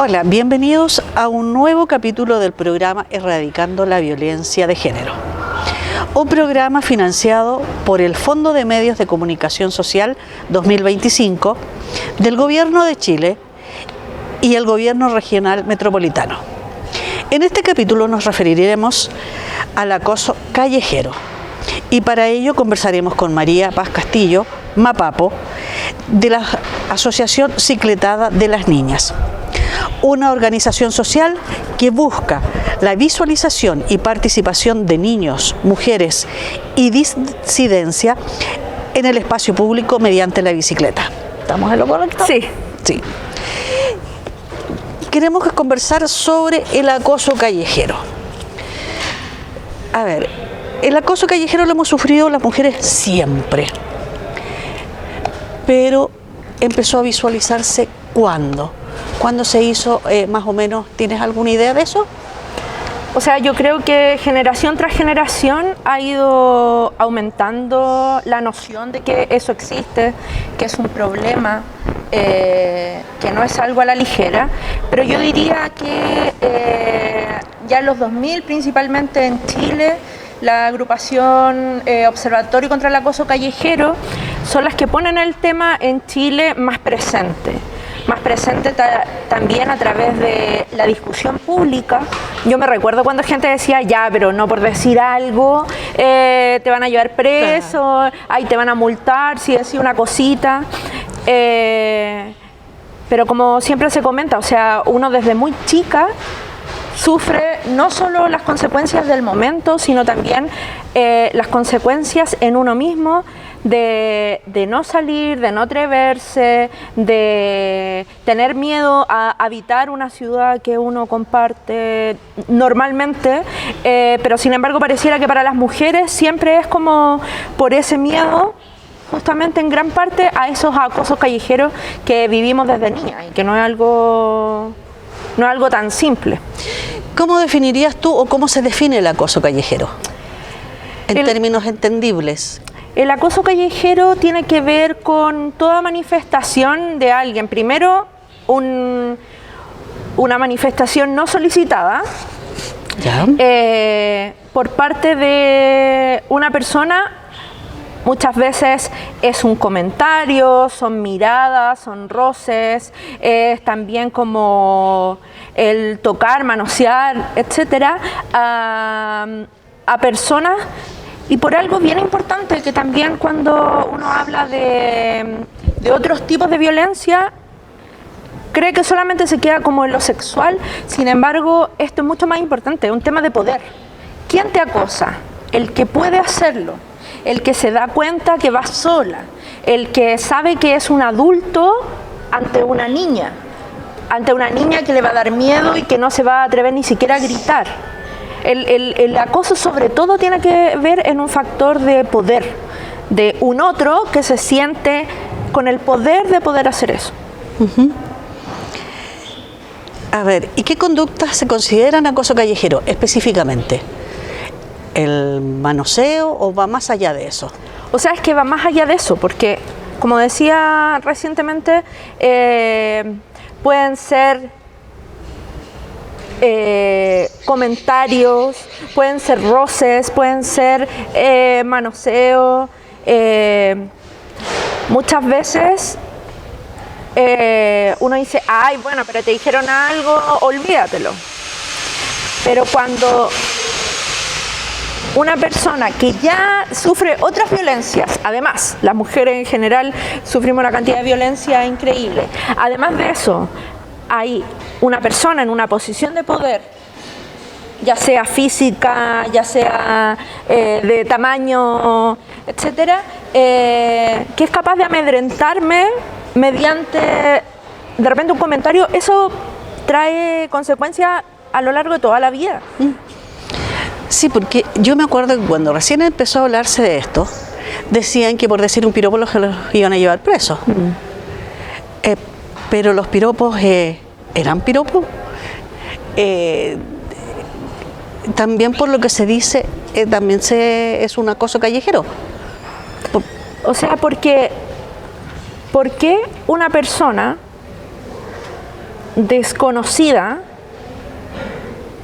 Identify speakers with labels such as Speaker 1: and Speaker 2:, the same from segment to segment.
Speaker 1: Hola, bienvenidos a un nuevo capítulo del programa Erradicando la Violencia de Género. Un programa financiado por el Fondo de Medios de Comunicación Social 2025 del Gobierno de Chile y el Gobierno Regional Metropolitano. En este capítulo nos referiremos al acoso callejero y para ello conversaremos con María Paz Castillo, Mapapo, de la Asociación Cicletada de las Niñas, una organización social que busca la visualización y participación de niños, mujeres y disidencia en el espacio público mediante la bicicleta. ¿Estamos en lo correcto?
Speaker 2: Sí.
Speaker 1: Sí. Queremos conversar sobre el acoso callejero. A ver, el acoso callejero lo hemos sufrido las mujeres siempre, pero empezó a visualizarse ¿cuándo? ¿Cuándo se hizo más o menos? ¿Tienes alguna idea de eso?
Speaker 2: O sea, yo creo que generación tras generación ha ido aumentando la noción de que eso existe, que es un problema, que no es algo a la ligera, pero yo diría que ya en los 2000, principalmente en Chile, la agrupación Observatorio contra el Acoso Callejero son las que ponen el tema en Chile más presente también a través de la discusión pública. Yo me recuerdo cuando gente decía, ya, pero no por decir algo, te van a llevar preso, ahí te van a multar si decís una cosita. Pero como siempre se comenta, o sea, uno desde muy chica sufre no solo las consecuencias del momento, sino también las consecuencias en uno mismo de no salir, de no atreverse, de tener miedo a habitar una ciudad que uno comparte normalmente, pero sin embargo pareciera que para las mujeres siempre es como por ese miedo, justamente en gran parte a esos acosos callejeros que vivimos desde niñas y que no es algo tan simple.
Speaker 1: ¿Cómo definirías tú o cómo se define el acoso callejero? En términos entendibles.
Speaker 2: El acoso callejero tiene que ver con toda manifestación de alguien. Primero, una manifestación no solicitada por parte de una persona. Muchas veces es un comentario, son miradas, son roces, es también como el tocar, manosear, etcétera, a personas. Y por algo bien importante, que también cuando uno habla de otros tipos de violencia, cree que solamente se queda como en lo sexual. Sin embargo, esto es mucho más importante, es un tema de poder. ¿Quién te acosa? El que puede hacerlo, el que se da cuenta que va sola, el que sabe que es un adulto ante una niña que le va a dar miedo y que no se va a atrever ni siquiera a gritar. El acoso sobre todo tiene que ver en un factor de poder, de un otro que se siente con el poder de poder hacer eso.
Speaker 1: A ver, ¿y qué conductas se consideran acoso callejero específicamente? ¿El manoseo o va más allá de eso?
Speaker 2: O sea, es que va más allá de eso, porque como decía recientemente, pueden ser comentarios, pueden ser roces, pueden ser manoseo. Muchas veces uno dice, ay, bueno, pero te dijeron algo, olvídatelo. Pero cuando una persona que ya sufre otras violencias, además, las mujeres en general sufrimos una cantidad de violencia increíble, además de eso, hay una persona en una posición de poder, ya sea física, ya sea de tamaño, etcétera, que es capaz de amedrentarme mediante, de repente, un comentario. Eso trae consecuencias a lo largo de toda la vida.
Speaker 1: Sí, porque yo me acuerdo que cuando recién empezó a hablarse de esto, decían que por decir un piropo los iban a llevar presos. Pero los piropos eran piropos. También por lo que se dice, también es un acoso callejero.
Speaker 2: O sea, ¿por qué una persona desconocida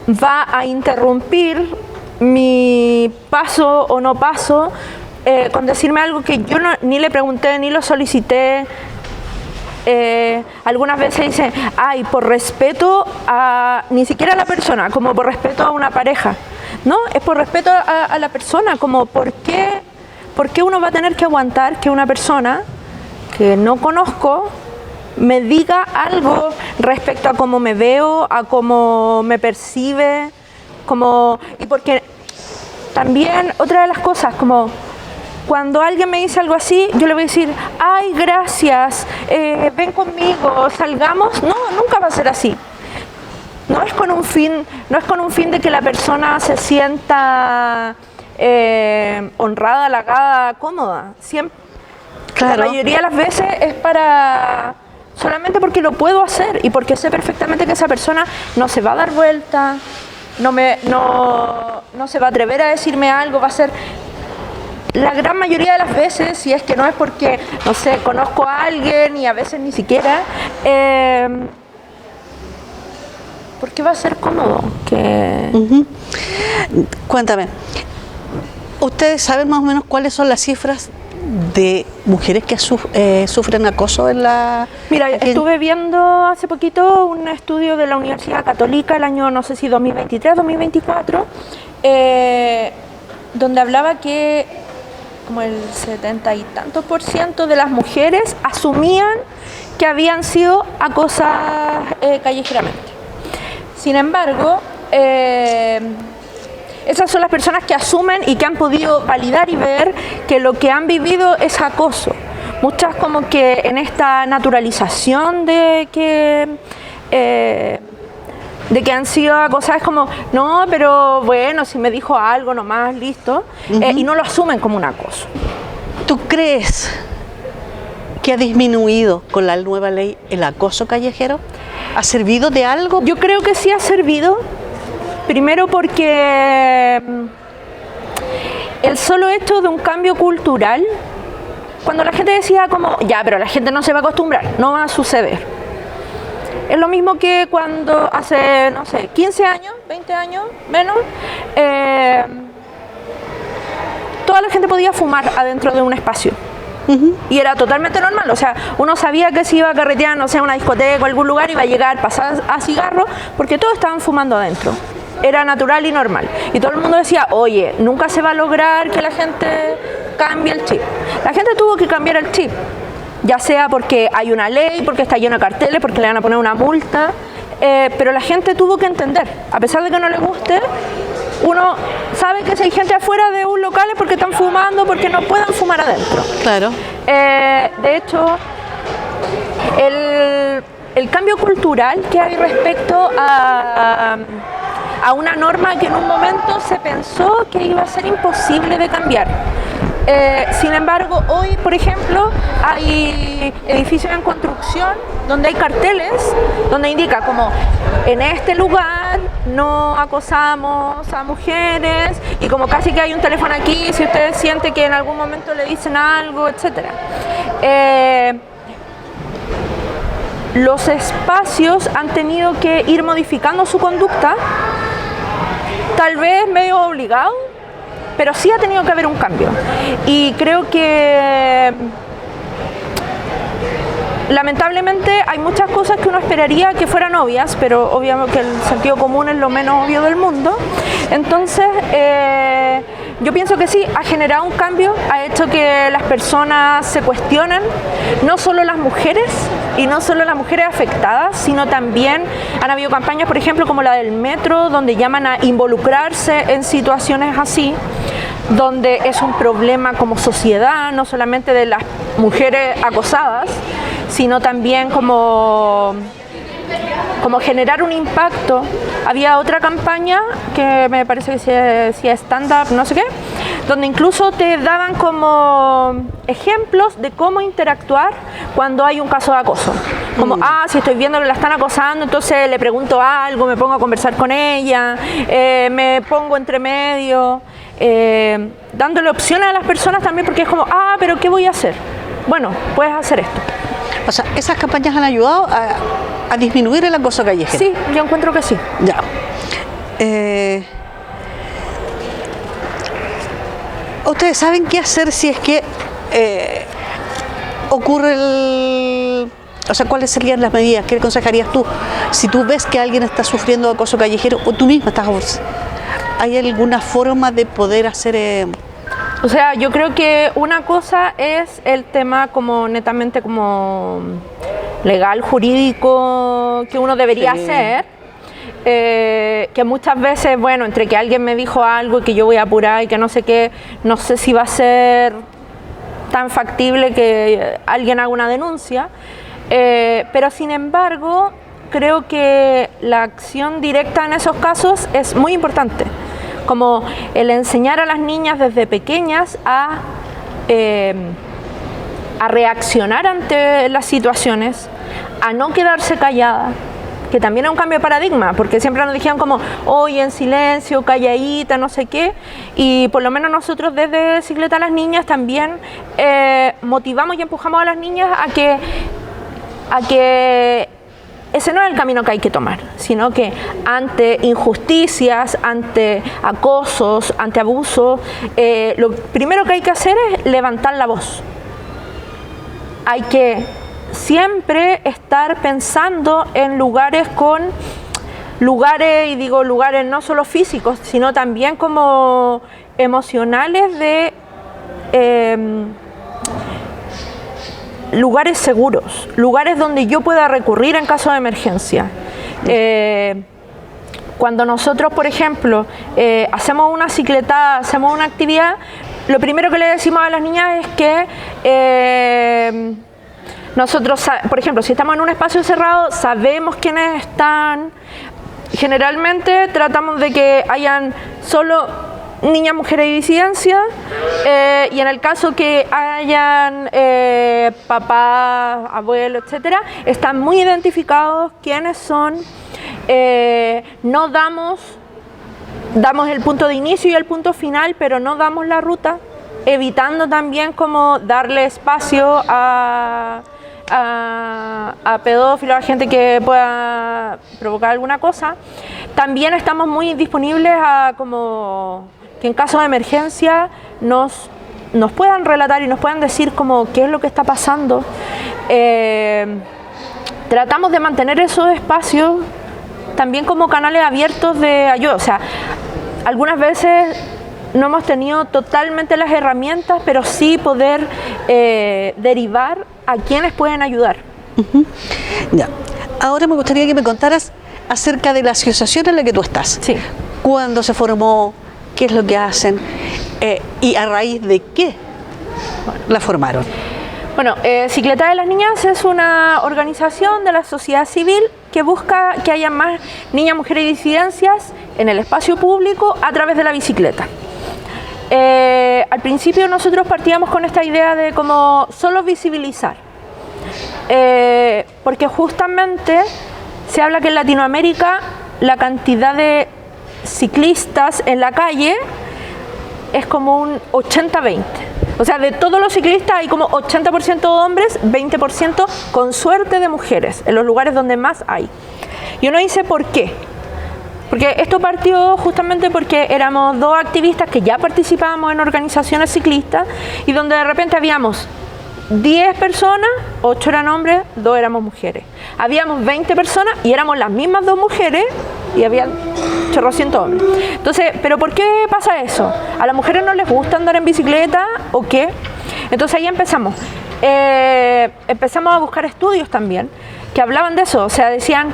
Speaker 2: va a interrumpir mi paso o no paso con decirme algo que yo ni le pregunté, ni lo solicité. Algunas veces dicen, ay, por respeto a ni siquiera a la persona, como por respeto a una pareja. No, es por respeto a la persona, como ¿por qué uno va a tener que aguantar que una persona que no conozco me diga algo respecto a cómo me veo, a cómo me percibe, y porque también otra de las cosas, como cuando alguien me dice algo así, yo le voy a decir, ay, gracias, ven conmigo, salgamos. No, nunca va a ser así. No es con un fin de que la persona se sienta honrada, halagada, cómoda. Siempre, claro. La mayoría de las veces es solamente porque lo puedo hacer y porque sé perfectamente que esa persona no se va a dar vuelta, no se va a atrever a decirme algo, va a ser la gran mayoría de las veces, si es que no es porque, no sé, conozco a alguien y a veces ni siquiera, porque va a ser cómodo.
Speaker 1: Cuéntame, ¿ustedes saben más o menos cuáles son las cifras de mujeres que sufren acoso en la...?
Speaker 2: Mira, estuve viendo hace poquito un estudio de la Universidad Católica, el año no sé si 2023, 2024, donde hablaba que como el 70 y tantos % de las mujeres asumían que habían sido acosadas callejeramente. Sin embargo, esas son las personas que asumen y que han podido validar y ver que lo que han vivido es acoso. Muchas como que en esta naturalización de que han sido acosadas, es como, no, pero bueno, si me dijo algo nomás, listo, y no lo asumen como un acoso.
Speaker 1: ¿Tú crees que ha disminuido con la nueva ley el acoso callejero? ¿Ha servido de algo?
Speaker 2: Yo creo que sí ha servido, primero porque el solo hecho de un cambio cultural, cuando la gente decía como, ya, pero la gente no se va a acostumbrar, no va a suceder. Es lo mismo que cuando hace, no sé, 15 años, 20 años, menos, toda la gente podía fumar adentro de un espacio. Y era totalmente normal, o sea, uno sabía que si iba a carretear, no sé, a una discoteca o algún lugar, iba a llegar, pasar a cigarro, porque todos estaban fumando adentro. Era natural y normal. Y todo el mundo decía, oye, nunca se va a lograr que la gente cambie el chip. La gente tuvo que cambiar el chip. Ya sea porque hay una ley, porque está lleno de carteles, porque le van a poner una multa, pero la gente tuvo que entender, a pesar de que no le guste, uno sabe que si hay gente afuera de un local es porque están fumando, porque no pueden fumar adentro.
Speaker 1: Claro.
Speaker 2: De hecho, el cambio cultural que hay respecto a una norma que en un momento se pensó que iba a ser imposible de cambiar. Sin embargo, hoy, por ejemplo, hay edificios en construcción donde hay carteles donde indica como en este lugar no acosamos a mujeres, y como casi que hay un teléfono aquí si usted siente que en algún momento le dicen algo, etcétera. Los espacios han tenido que ir modificando su conducta, tal vez medio obligado, pero sí ha tenido que haber un cambio. Y creo que lamentablemente hay muchas cosas que uno esperaría que fueran obvias, pero obviamente que el sentido común es lo menos obvio del mundo. Entonces, yo pienso que sí, ha generado un cambio, ha hecho que las personas se cuestionen, no solo las mujeres y no solo las mujeres afectadas, sino también han habido campañas, por ejemplo, como la del metro, donde llaman a involucrarse en situaciones así, donde es un problema como sociedad, no solamente de las mujeres acosadas, sino también como generar un impacto. Había otra campaña que me parece que se decía stand-up, no sé qué, donde incluso te daban como ejemplos de cómo interactuar cuando hay un caso de acoso. Como, si estoy viendo que la están acosando, entonces le pregunto algo, me pongo a conversar con ella, me pongo entre medio, dándole opciones a las personas también, porque es como, pero ¿qué voy a hacer? Bueno, puedes hacer esto.
Speaker 1: O sea, esas campañas han ayudado a disminuir el acoso callejero.
Speaker 2: Sí, yo encuentro que sí.
Speaker 1: Ya. ¿Ustedes saben qué hacer si es que ocurre o sea, cuáles serían las medidas? ¿Qué aconsejarías tú? Si tú ves que alguien está sufriendo acoso callejero o tú misma estás... ¿Hay alguna forma de poder hacer...?
Speaker 2: O sea, yo creo que una cosa es el tema como netamente como legal, jurídico, que uno debería hacer, que muchas veces, bueno, entre que alguien me dijo algo y que yo voy a apurar y que no sé qué, no sé si va a ser tan factible que alguien haga una denuncia, pero sin embargo, creo que la acción directa en esos casos es muy importante. Como el enseñar a las niñas desde pequeñas a reaccionar ante las situaciones, a no quedarse callada, que también es un cambio de paradigma, porque siempre nos dijeron como, oye, en silencio, calladita, no sé qué, y por lo menos nosotros desde Cicleta a las niñas también motivamos y empujamos a las niñas a que ese no es el camino que hay que tomar, sino que ante injusticias, ante acosos, ante abusos, lo primero que hay que hacer es levantar la voz. Hay que siempre estar pensando en lugares y digo lugares no solo físicos, sino también como emocionales de... lugares seguros, lugares donde yo pueda recurrir en caso de emergencia. Cuando nosotros, por ejemplo, hacemos una cicletada, hacemos una actividad, lo primero que le decimos a las niñas es que nosotros, por ejemplo, si estamos en un espacio cerrado, sabemos quiénes están. Generalmente tratamos de que hayan solo niñas, mujeres y disidencia, y en el caso que hayan papás, abuelos, etcétera, están muy identificados quiénes son. No damos el punto de inicio y el punto final, pero no damos la ruta, evitando también como darle espacio a pedófilos, a gente que pueda provocar alguna cosa. También estamos muy disponibles a como que en caso de emergencia nos puedan relatar y nos puedan decir como qué es lo que está pasando. Tratamos de mantener esos espacios también como canales abiertos de ayuda. O sea, algunas veces no hemos tenido totalmente las herramientas, pero sí poder derivar a quienes pueden ayudar.
Speaker 1: Ya. Ahora me gustaría que me contaras acerca de la asociación en la que tú estás.
Speaker 2: Sí.
Speaker 1: ¿Cuándo se formó? ¿Qué es lo que hacen? ¿Y a raíz de qué la formaron?
Speaker 2: Bueno, Cicleta de las Niñas es una organización de la sociedad civil que busca que haya más niñas, mujeres y disidencias en el espacio público a través de la bicicleta. Al principio nosotros partíamos con esta idea de como solo visibilizar, porque justamente se habla que en Latinoamérica la cantidad de ciclistas en la calle es como un 80-20. O sea, de todos los ciclistas hay como 80% de hombres, 20% con suerte de mujeres, en los lugares donde más hay. Y uno dice, ¿por qué? Porque esto partió justamente porque éramos dos activistas que ya participábamos en organizaciones ciclistas y donde de repente habíamos 10 personas, 8 eran hombres, 2 éramos mujeres. Habíamos 20 personas y éramos las mismas 2 mujeres y había chorrocientos hombres. Entonces, ¿pero por qué pasa eso? ¿A las mujeres no les gusta andar en bicicleta o qué? Entonces ahí empezamos. Empezamos a buscar estudios también que hablaban de eso. O sea, decían,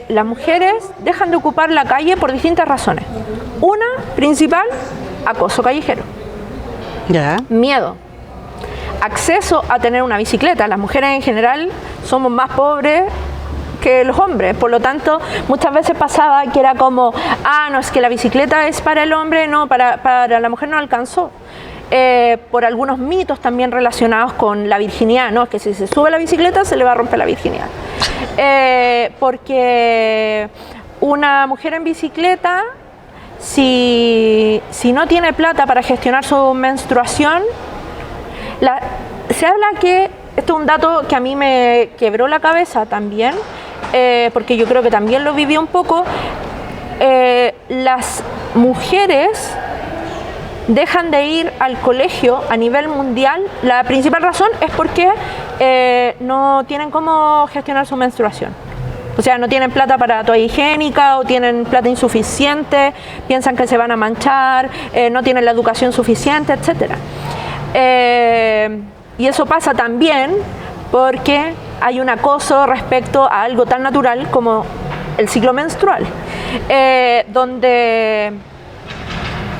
Speaker 2: las mujeres dejan de ocupar la calle por distintas razones. Una principal, acoso callejero.
Speaker 1: Ya.
Speaker 2: Miedo. Acceso a tener una bicicleta. Las mujeres en general somos más pobres que los hombres, por lo tanto muchas veces pasaba que era como, no, es que la bicicleta es para el hombre, no, para la mujer no alcanzó. Por algunos mitos también relacionados con la virginidad, ¿no? Es que si se sube la bicicleta se le va a romper la virginidad. Porque una mujer en bicicleta, si no tiene plata para gestionar su menstruación, se habla que esto es un dato que a mí me quebró la cabeza también, porque yo creo que también lo viví un poco. Las mujeres dejan de ir al colegio a nivel mundial. La principal razón es porque no tienen cómo gestionar su menstruación. O sea, no tienen plata para toalla higiénica o tienen plata insuficiente, piensan que se van a manchar, no tienen la educación suficiente, etc. Y eso pasa también porque hay un acoso respecto a algo tan natural como el ciclo menstrual, donde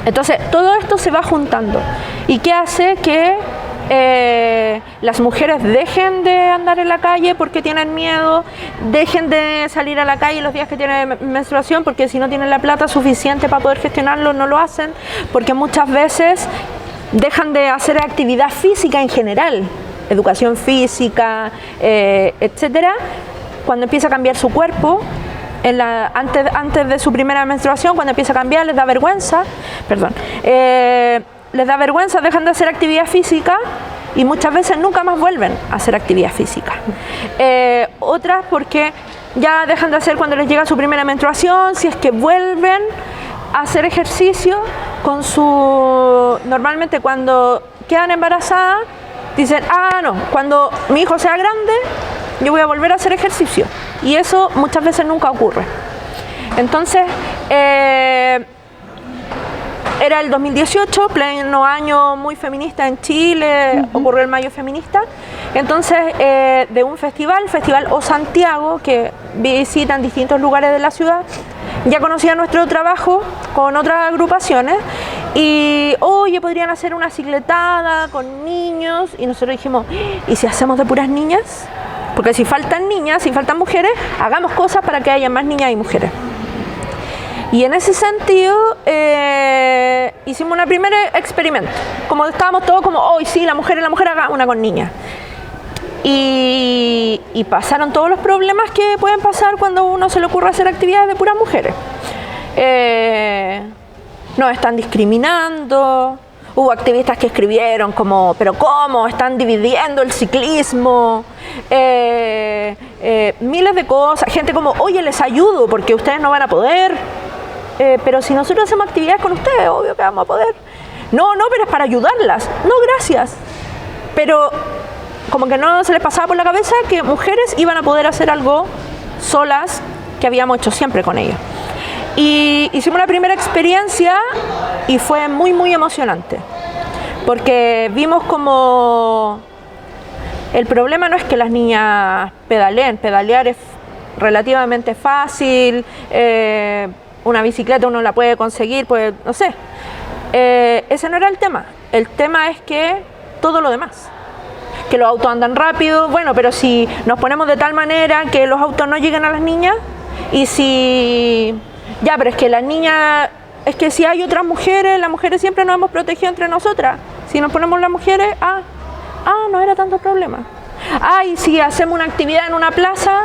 Speaker 2: entonces todo esto se va juntando y que hace que las mujeres dejen de andar en la calle porque tienen miedo, dejen de salir a la calle los días que tienen menstruación porque si no tienen la plata suficiente para poder gestionarlo no lo hacen, porque muchas veces dejan de hacer actividad física en general, educación física, etcétera, cuando empieza a cambiar su cuerpo. Antes de su primera menstruación, cuando empieza a cambiar, les da vergüenza, dejan de hacer actividad física y muchas veces nunca más vuelven a hacer actividad física. Otras porque ya dejan de hacer cuando les llega su primera menstruación, si es que vuelven a hacer ejercicio normalmente cuando quedan embarazadas, dicen, no, cuando mi hijo sea grande, yo voy a volver a hacer ejercicio. Y eso muchas veces nunca ocurre. Entonces, era el 2018, pleno año muy feminista en Chile, ocurrió el Mayo Feminista. Entonces, de un festival, Festival O Santiago, que visitan distintos lugares de la ciudad, ya conocía nuestro trabajo con otras agrupaciones y, oye, podrían hacer una cicletada con niños. Y nosotros dijimos, ¿y si hacemos de puras niñas? Porque si faltan niñas, si faltan mujeres, hagamos cosas para que haya más niñas y mujeres. Y en ese sentido hicimos un primer experimento. Como estábamos todos como, hoy sí, la mujer haga una con niñas. Y pasaron todos los problemas que pueden pasar cuando uno se le ocurre hacer actividades de puras mujeres. Nos están discriminando. Hubo activistas que escribieron como, pero ¿cómo? Están dividiendo el ciclismo, miles de cosas, gente como, oye, les ayudo porque ustedes no van a poder, pero si nosotros hacemos actividades con ustedes, obvio que vamos a poder. No, pero es para ayudarlas, no, gracias. Pero como que no se les pasaba por la cabeza que mujeres iban a poder hacer algo solas que habíamos hecho siempre con ellas. Y hicimos la primera experiencia y fue muy, muy emocionante, porque vimos como el problema no es que las niñas pedaleen, pedalear es relativamente fácil, una bicicleta uno la puede conseguir, pues no sé, ese no era el tema es que todo lo demás, que los autos andan rápido, bueno, pero si nos ponemos de tal manera que los autos no lleguen a las niñas y si... Ya, pero es que las niñas, es que si hay otras mujeres, las mujeres siempre nos hemos protegido entre nosotras. Si nos ponemos las mujeres, no era tanto problema. Y si hacemos una actividad en una plaza,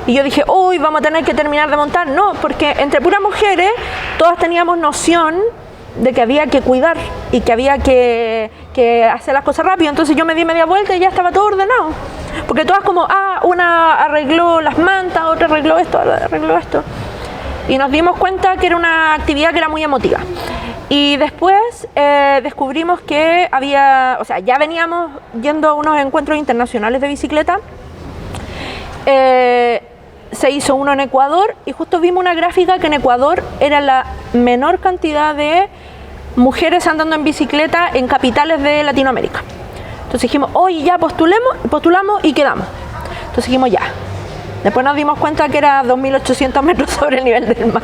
Speaker 2: y yo dije, uy, vamos a tener que terminar de montar. No, porque entre puras mujeres, todas teníamos noción de que había que cuidar y que había que hacer las cosas rápido. Entonces yo me di media vuelta y ya estaba todo ordenado. Porque todas como, una arregló las mantas, otra arregló esto. Y nos dimos cuenta que era una actividad que era muy emotiva. Y después descubrimos que ya veníamos yendo a unos encuentros internacionales de bicicleta. Se hizo uno en Ecuador y justo vimos una gráfica que en Ecuador era la menor cantidad de mujeres andando en bicicleta en capitales de Latinoamérica. Entonces dijimos, oye, ya postulamos y quedamos. Entonces dijimos, ya. Después nos dimos cuenta que era 2.800 metros sobre el nivel del mar.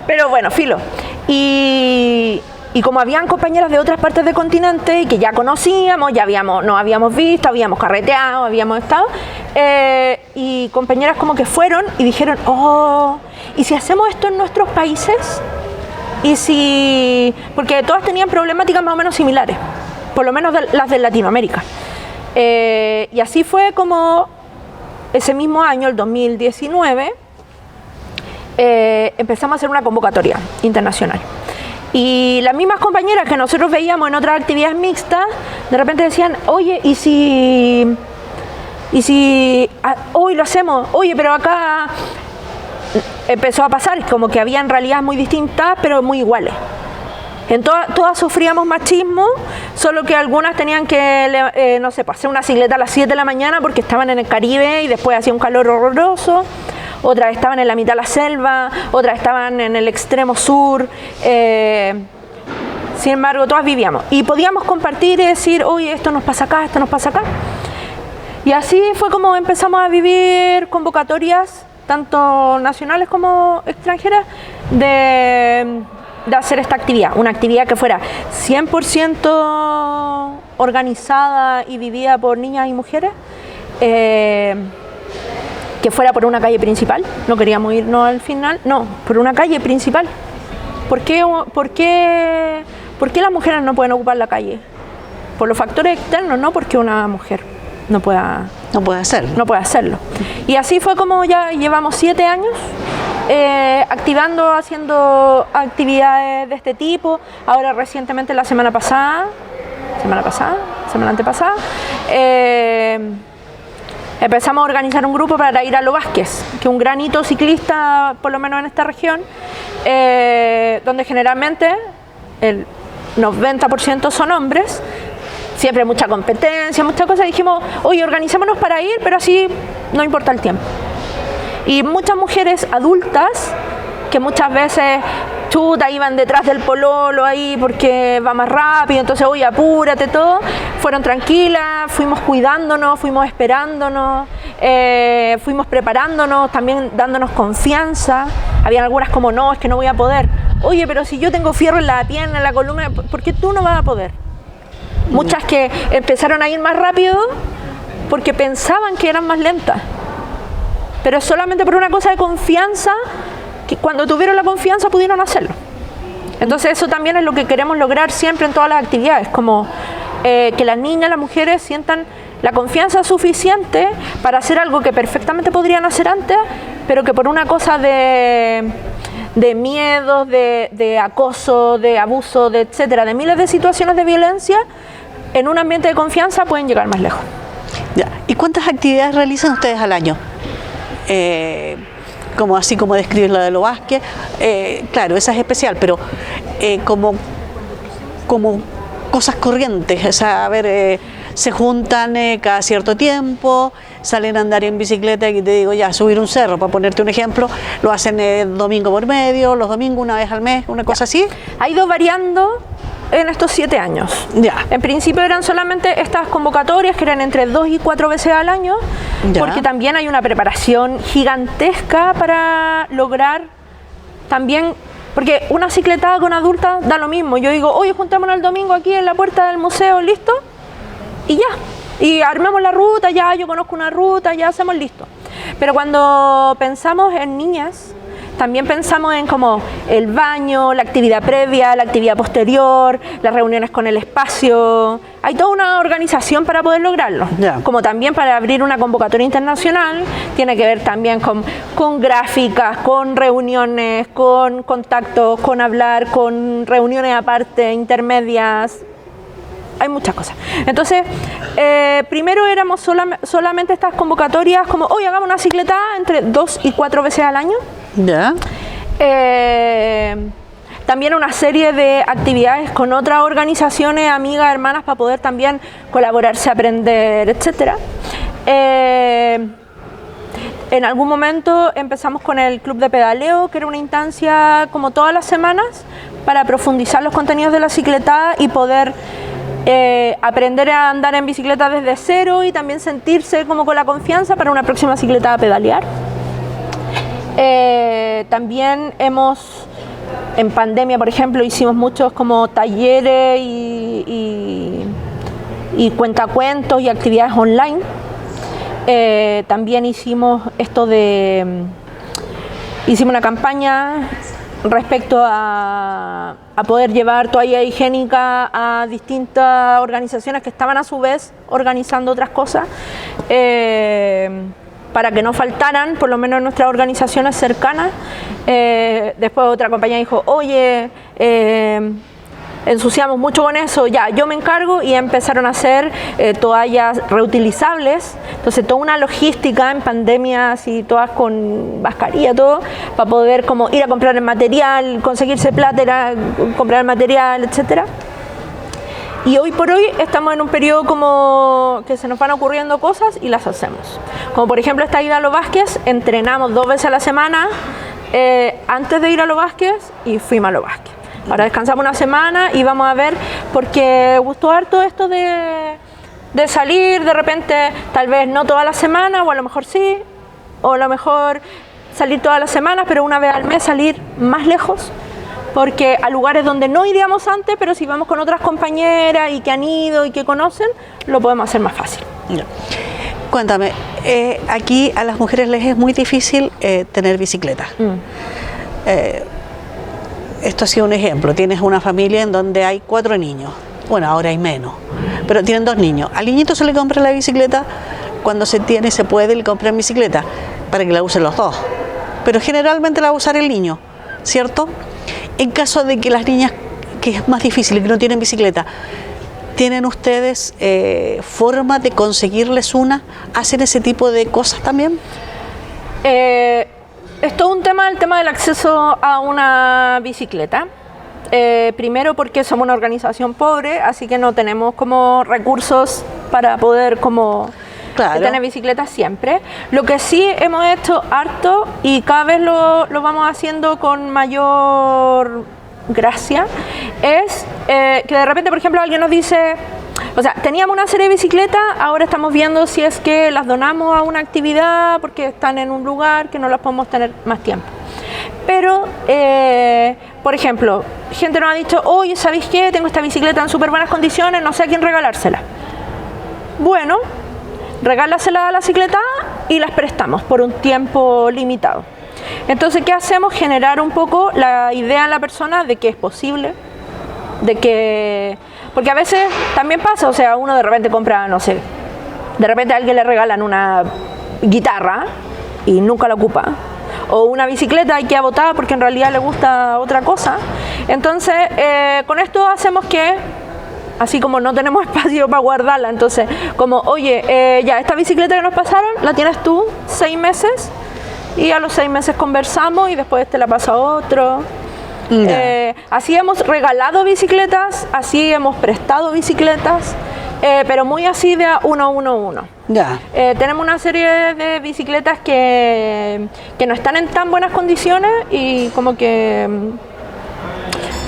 Speaker 2: Pero bueno, filo. Y como habían compañeras de otras partes del continente y que ya conocíamos, nos habíamos visto, habíamos carreteado, habíamos estado, y compañeras como que fueron y dijeron, ¿y si hacemos esto en nuestros países? Porque todas tenían problemáticas más o menos similares, por lo menos las de Latinoamérica. Y así fue como... Ese mismo año, el 2019, empezamos a hacer una convocatoria internacional. Y las mismas compañeras que nosotros veíamos en otras actividades mixtas, de repente decían, oye, ¿y si hoy lo hacemos? Oye, pero acá empezó a pasar como que habían realidades muy distintas, pero muy iguales. Todas sufríamos machismo, solo que algunas tenían que, no sé, hacer una cicleta a las 7 de la mañana porque estaban en el Caribe y después hacía un calor horroroso. Otras estaban en la mitad de la selva, otras estaban en el extremo sur. Sin embargo, todas vivíamos. Y podíamos compartir y decir, oye, esto nos pasa acá, esto nos pasa acá. Y así fue como empezamos a vivir convocatorias, tanto nacionales como extranjeras, de hacer esta actividad. Una actividad que fuera 100% organizada y vivida por niñas y mujeres. Que fuera por una calle principal, no queríamos irnos al final, no, por una calle principal. ¿Por qué las mujeres no pueden ocupar la calle? Por los factores externos, no porque una mujer no puede hacerlo. Y así fue como ya llevamos 7 años haciendo actividades de este tipo. Ahora recientemente, la semana antepasada, empezamos a organizar un grupo para ir a Los Vázquez, que es un gran hito ciclista, por lo menos en esta región, donde generalmente el 90% son hombres, siempre mucha competencia, muchas cosas. Dijimos, oye, organizémonos para ir, pero así no importa el tiempo. Y muchas mujeres adultas, que muchas veces iban detrás del pololo ahí porque va más rápido, entonces oye, apúrate, todo, fueron tranquilas, fuimos cuidándonos, fuimos esperándonos, fuimos preparándonos, también dándonos confianza. Habían algunas como, no, es que no voy a poder. Oye, pero si yo tengo fierro en la pierna, en la columna, ¿por qué tú no vas a poder? Muchas que empezaron a ir más rápido porque pensaban que eran más lentas, pero solamente por una cosa de confianza, que cuando tuvieron la confianza pudieron hacerlo. Entonces eso también es lo que queremos lograr siempre en todas las actividades, como que las niñas, las mujeres sientan la confianza suficiente para hacer algo que perfectamente podrían hacer antes, pero que por una cosa de miedos, de acoso, de abuso, de etcétera, de miles de situaciones de violencia, en un ambiente de confianza pueden llegar más lejos.
Speaker 1: Ya. ¿Y cuántas actividades realizan ustedes al año? Así como describes la de Los Vázquez, claro, esa es especial, pero como cosas corrientes, o sea, a ver, se juntan cada cierto tiempo, salen a andar en bicicleta, y te digo ya, subir un cerro, para ponerte un ejemplo, lo hacen domingo por medio, los domingos una vez al mes, una cosa así.
Speaker 2: Ha ido variando en estos 7 años.
Speaker 1: Ya.
Speaker 2: En principio eran solamente estas convocatorias que eran entre 2 y 4 veces al año, ya, porque también hay una preparación gigantesca para lograr también, porque una cicletada con adultas da lo mismo. Yo digo, oye, juntémonos el domingo aquí en la puerta del museo, ¿listo? Y ya, y armemos la ruta, ya yo conozco una ruta, ya hacemos listo. Pero cuando pensamos en niñas, también pensamos en como el baño, la actividad previa, la actividad posterior, las reuniones con el espacio. Hay toda una organización para poder lograrlo.
Speaker 1: Yeah.
Speaker 2: Como también para abrir una convocatoria internacional, tiene que ver también con gráficas, con reuniones, con contactos, con hablar, con reuniones aparte, intermedias. Hay muchas cosas. Entonces, primero éramos solamente estas convocatorias como, hoy hagamos una cicletada entre 2 y 4 veces al año.
Speaker 1: Ya.
Speaker 2: También una serie de actividades con otras organizaciones, amigas, hermanas, para poder también colaborarse, aprender, etcétera. En algún momento empezamos con el club de pedaleo, que era una instancia como todas las semanas para profundizar los contenidos de la cicletada y poder aprender a andar en bicicleta desde cero y también sentirse como con la confianza para una próxima cicletada a pedalear. También en pandemia, por ejemplo, hicimos muchos como talleres y cuentacuentos y actividades online. También hicimos hicimos una campaña respecto a poder llevar toalla higiénica a distintas organizaciones que estaban a su vez organizando otras cosas. para que no faltaran, por lo menos en nuestras organizaciones cercanas. Después otra compañía dijo, oye, ensuciamos mucho con eso, ya, yo me encargo, y empezaron a hacer toallas reutilizables. Entonces toda una logística en pandemias y todas con mascarilla, todo, para poder como ir a comprar el material, conseguirse plata, ir a comprar el material, etcétera. Y hoy por hoy estamos en un periodo como que se nos van ocurriendo cosas y las hacemos. Como por ejemplo esta ida a los Vázquez, entrenamos 2 veces a la semana antes de ir a los Vázquez y fuimos a los Vázquez. Ahora descansamos una semana y vamos a ver, porque gustó harto esto de salir de repente, tal vez no toda la semana, o a lo mejor sí, o a lo mejor salir todas las semanas, pero una vez al mes salir más lejos, porque a lugares donde no iríamos antes, pero si vamos con otras compañeras y que han ido y que conocen, lo podemos hacer más fácil.
Speaker 1: Ya. Cuéntame, aquí a las mujeres les es muy difícil tener bicicleta. Esto ha sido un ejemplo. Tienes una familia en donde hay 4 niños. Bueno, ahora hay menos, pero tienen 2 niños. Al niñito se le compra la bicicleta cuando se puede, le compran bicicleta para que la usen los 2. Pero generalmente la va a usar el niño, ¿cierto? En caso de que las niñas, que es más difícil, que no tienen bicicleta, ¿tienen ustedes forma de conseguirles una? ¿Hacen ese tipo de cosas también?
Speaker 2: Es todo un tema, el tema del acceso a una bicicleta. Primero porque somos una organización pobre, así que no tenemos como recursos para poder como tener bicicletas siempre. Lo que sí hemos hecho harto, y cada vez lo vamos haciendo con mayor gracia, es que de repente, por ejemplo, alguien nos dice, o sea, teníamos una serie de bicicletas, ahora estamos viendo si es que las donamos a una actividad porque están en un lugar que no las podemos tener más tiempo. Pero, por ejemplo, gente nos ha dicho, oye, ¿sabéis qué? Tengo esta bicicleta en súper buenas condiciones, no sé a quién regalársela. Bueno, regálasela a la bicicleta y las prestamos por un tiempo limitado. Entonces, ¿qué hacemos? Generar un poco la idea en la persona de que es posible, de que... Porque a veces también pasa, o sea, uno de repente compra, no sé, de repente a alguien le regalan una guitarra y nunca la ocupa, o una bicicleta y queda botada porque en realidad le gusta otra cosa. Entonces, con esto hacemos que, así como no tenemos espacio para guardarla, entonces, como, oye, ya, esta bicicleta que nos pasaron, la tienes tú 6 meses, y a los 6 meses conversamos y después te la pasa otro. Así hemos regalado bicicletas, así hemos prestado bicicletas, pero muy así de uno.
Speaker 1: Ya.
Speaker 2: Tenemos una serie de bicicletas que no están en tan buenas condiciones, y como que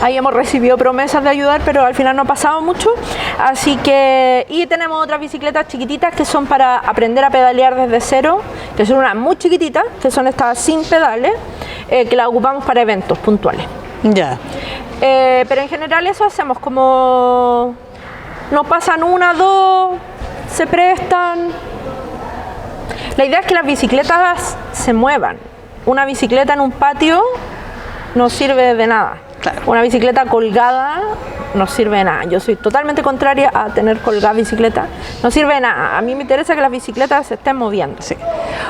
Speaker 2: ahí hemos recibido promesas de ayudar, pero al final no ha pasado mucho. Así que, y tenemos otras bicicletas chiquititas que son para aprender a pedalear desde cero, que son unas muy chiquititas, que son estas sin pedales, que las ocupamos para eventos puntuales.
Speaker 1: Ya.
Speaker 2: Pero en general eso hacemos, como nos pasan 1, 2, se prestan. La idea es que las bicicletas se muevan. Una bicicleta en un patio no sirve de nada.
Speaker 1: Claro.
Speaker 2: Una bicicleta colgada no sirve de nada. Yo soy totalmente contraria a tener colgada bicicleta. No sirve de nada. A mí me interesa que las bicicletas se estén moviendo.
Speaker 1: Sí.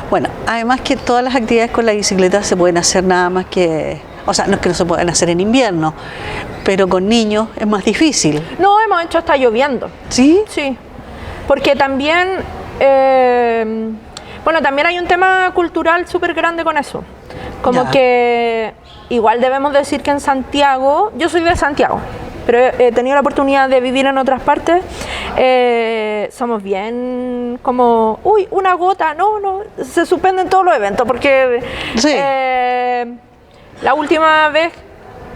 Speaker 1: Bueno, además que todas las actividades con la bicicleta se pueden hacer nada más que... O sea, no es que no se puedan hacer en invierno, pero con niños es más difícil.
Speaker 2: No, hemos hecho hasta lloviendo.
Speaker 1: ¿Sí?
Speaker 2: Sí. Porque también... bueno, también hay un tema cultural súper grande con eso. Como
Speaker 1: ya.
Speaker 2: Que igual debemos decir que en Santiago, yo soy de Santiago, pero he tenido la oportunidad de vivir en otras partes, somos bien como, uy, una gota, no, se suspenden todos los eventos, porque
Speaker 1: sí.
Speaker 2: La última vez,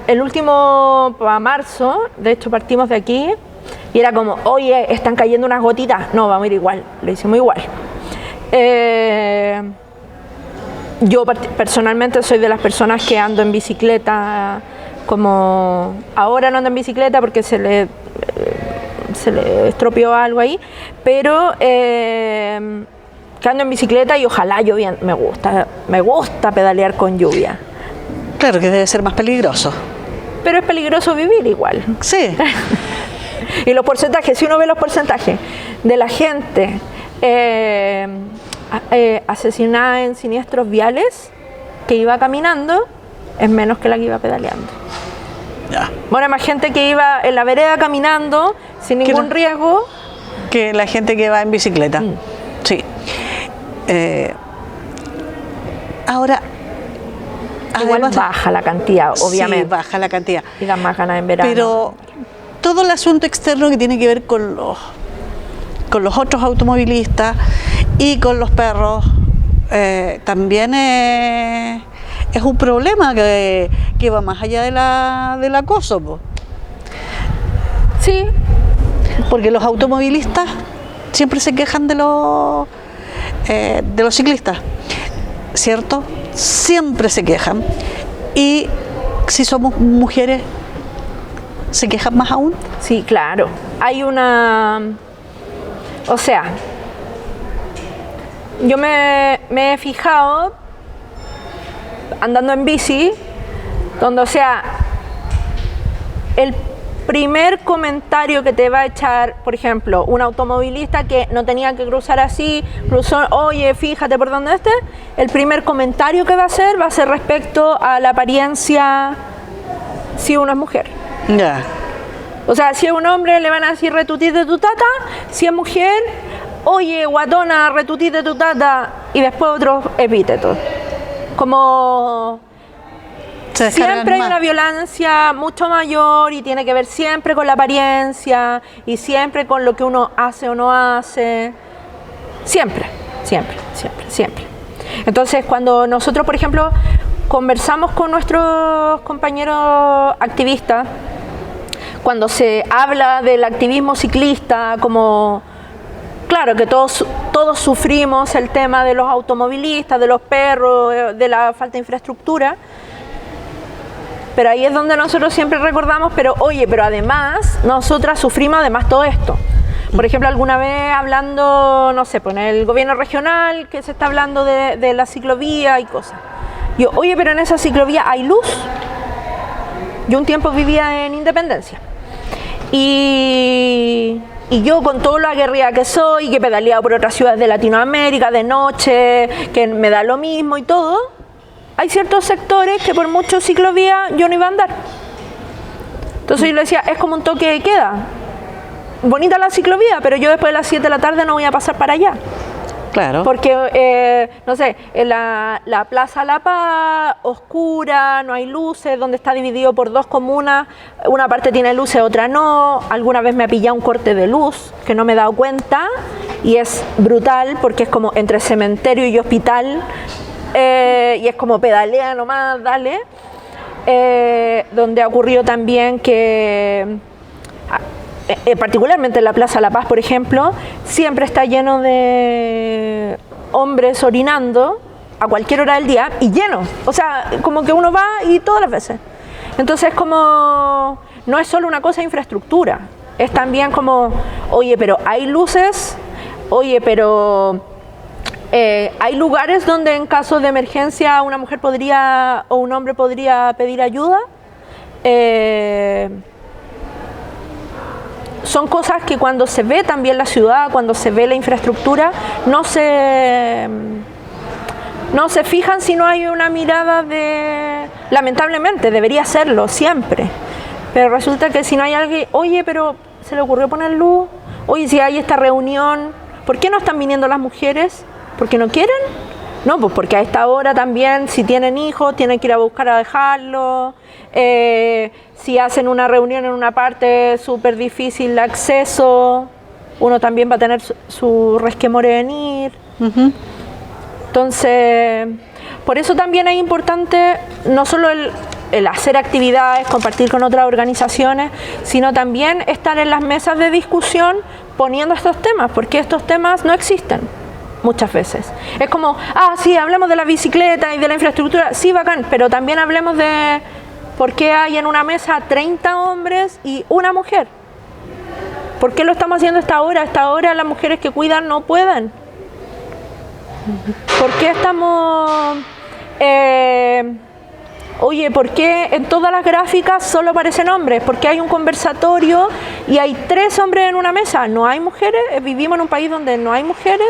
Speaker 2: el último para marzo, de hecho partimos de aquí, y era como, oye, están cayendo unas gotitas, no, vamos a ir igual, lo hicimos igual. Yo personalmente soy de las personas que ando en bicicleta, como ahora no ando en bicicleta porque se le estropeó algo ahí, pero que ando en bicicleta y ojalá lloviendo. Me gusta pedalear con lluvia.
Speaker 1: Claro que debe ser más peligroso.
Speaker 2: Pero es peligroso vivir igual.
Speaker 1: Sí.
Speaker 2: Y los porcentajes, si uno ve los porcentajes de la gente asesinada en siniestros viales que iba caminando es menos que la que iba pedaleando.
Speaker 1: Ya.
Speaker 2: Bueno, hay más gente que iba en la vereda caminando sin ningún riesgo
Speaker 1: que la gente que va en bicicleta. Sí. Ahora,
Speaker 2: igual
Speaker 1: además,
Speaker 2: baja la cantidad, obviamente.
Speaker 1: Sí, baja la cantidad.
Speaker 2: Y dan más ganas en verano.
Speaker 1: Pero todo el asunto externo que tiene que ver con los otros automovilistas y con los perros también es un problema que va más allá del acoso, po.
Speaker 2: Sí.
Speaker 1: Porque los automovilistas siempre se quejan de los ciclistas, ¿cierto? Siempre se quejan. Y si somos mujeres, ¿se quejan más aún?
Speaker 2: Sí, claro. Hay una... O sea, yo me he fijado andando en bici, donde, o sea, el primer comentario que te va a echar, por ejemplo, un automovilista que no tenía que cruzar así, cruzó, oye, fíjate por dónde esté, el primer comentario que va a ser respecto a la apariencia si uno es mujer.
Speaker 1: Ya.
Speaker 2: O sea, si es un hombre le van a decir retutí de tu tata, si es mujer, oye, guatona, retutí de tu tata, y después otros epítetos. Como... Siempre hay una violencia mucho mayor y tiene que ver siempre con la apariencia y siempre con lo que uno hace o no hace. Siempre, siempre, siempre, siempre. Entonces, cuando nosotros, por ejemplo, conversamos con nuestros compañeros activistas, cuando se habla del activismo ciclista, como... Claro que todos sufrimos el tema de los automovilistas, de los perros, de la falta de infraestructura, pero ahí es donde nosotros siempre recordamos, pero oye, pero además, nosotras sufrimos además todo esto. Por ejemplo, alguna vez hablando, no sé, pues en el gobierno regional, que se está hablando de la ciclovía y cosas. Yo, oye, pero en esa ciclovía hay luz. Yo un tiempo vivía en Independencia. Y yo, con todo lo aguerrida que soy, que he pedaleado por otras ciudades de Latinoamérica de noche, que me da lo mismo y todo, hay ciertos sectores que por mucho ciclovía yo no iba a andar. Entonces yo le decía, es como un toque de queda. Bonita la ciclovía, pero yo después de las 7 de la tarde no voy a pasar para allá.
Speaker 1: Claro.
Speaker 2: Porque, no sé, en la Plaza La Paz, oscura, no hay luces, donde está dividido por dos comunas, una parte tiene luces, otra no. Alguna vez me ha pillado un corte de luz que no me he dado cuenta y es brutal porque es como entre cementerio y hospital. Y es como pedalea nomás, dale, donde ha ocurrido también que, particularmente en la Plaza La Paz, por ejemplo, siempre está lleno de hombres orinando a cualquier hora del día y lleno, o sea, como que uno va y todas las veces. Entonces, como no es solo una cosa de infraestructura, es también como, oye, pero hay luces, oye, pero... hay lugares donde en caso de emergencia una mujer podría o un hombre podría pedir ayuda. Son cosas que cuando se ve también la ciudad, cuando se ve la infraestructura, no se fijan si no hay una mirada de... Lamentablemente, debería serlo siempre. Pero resulta que si no hay alguien, oye, pero se le ocurrió poner luz, oye, si hay esta reunión, ¿por qué no están viniendo las mujeres? ¿Porque no quieren? No, pues porque a esta hora también, si tienen hijos, tienen que ir a buscar a dejarlo. Si hacen una reunión en una parte súper difícil de acceso, uno también va a tener su resquemor de venir. Uh-huh. Entonces, por eso también es importante no solo el hacer actividades, compartir con otras organizaciones, sino también estar en las mesas de discusión poniendo estos temas, porque estos temas no existen. Muchas veces. Es como, sí, hablemos de la bicicleta y de la infraestructura, sí, bacán, pero también hablemos de por qué hay en una mesa 30 hombres y una mujer. ¿Por qué lo estamos haciendo a esta hora? A esta hora las mujeres que cuidan no pueden. ¿Por qué estamos... oye, ¿por qué en todas las gráficas solo aparecen hombres? ¿Por qué hay un conversatorio y hay 3 hombres en una mesa? ¿No hay mujeres? ¿Vivimos en un país donde no hay mujeres?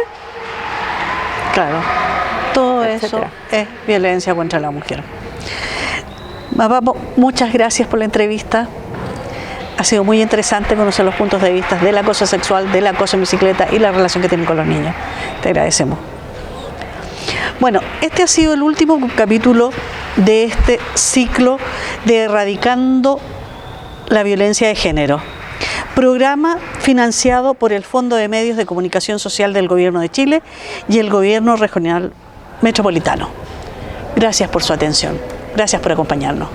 Speaker 1: Claro, todo
Speaker 2: etcétera.
Speaker 1: eso es violencia contra la mujer. Papá, muchas gracias por la entrevista. Ha sido muy interesante conocer los puntos de vista del acoso sexual, del acoso en bicicleta y la relación que tienen con los niños. Te agradecemos. Bueno, este ha sido el último capítulo de este ciclo de Erradicando la Violencia de Género. Programa financiado por el Fondo de Medios de Comunicación Social del Gobierno de Chile y el Gobierno Regional Metropolitano. Gracias por su atención. Gracias por acompañarnos.